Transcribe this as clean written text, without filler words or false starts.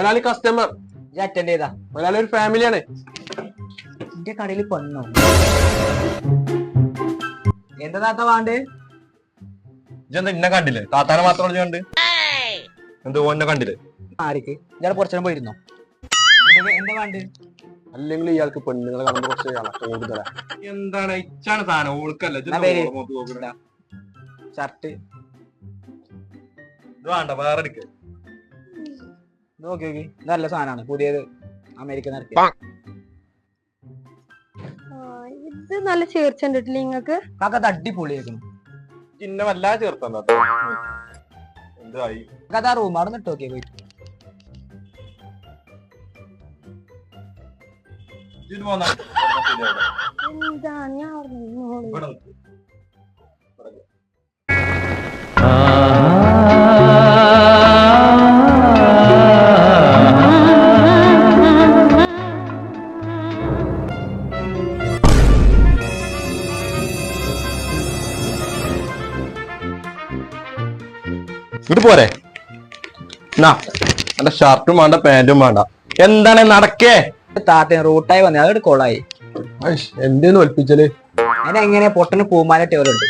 മുതലാളി customer. Attend ചെയ്താ മുതലാളി ഒരു ഫാമിലിയാണ്. എന്റെ കടയിൽ പെണ്ണോ? എന്താ താത്ത വേണ്ടേ? ഇജെന്താ ഇന്നെ കണ്ടില്ലേ? താത്താനെ മാത്രം കണ്ട് എന്ത് ഓന്നെ കണ്ടില്ലേ? ആർക്ക് ഇയാൾ കുറച്ചു പോയിരുന്നോ? എന്താ വേണ്ടേ? അല്ലെങ്കിൽ ഇയാൾക്ക് പെണ്ണുങ്ങളെ കാണുമ്പോ കുറച്ച് കൂടുതലാ. എന്താണ് ഇച്ചാണ് സാധനം ഓൾക്കല്ല. ഷർട്ട് ഇത് വേണ്ട, വേറെ എടുക്ക. നോക്കി നോക്കി, നല്ല സാധനമാണ്, പുതിയത് അമേരിക്ക നടത്തി. ഇത് നല്ല ചേർച്ചണ്ടിട്ടില്ല നിങ്ങക്ക്. കാക്കത് അടിപൊളിയായിരുന്നു. ചിന്ന വല്ലാതെ ചേർത്താ എന്തായി? കഥാ റൂം അവിടെ നിട്ട് നോക്കിയേ പോയി. എന്താ ഞാൻ ഇത് പോരെ? എന്റെ ഷർട്ടും വേണ്ട, പാന്റും വേണ്ട. എന്താണ് നടക്കേ? താത്ത റൂട്ടായി വന്നേ, അതോട് കോളായി. എന്തേന്ന് ഒൽപ്പിച്ചല്? അതിനെങ്ങനെ പൊട്ടന് പൂമാല ടേലുണ്ട്.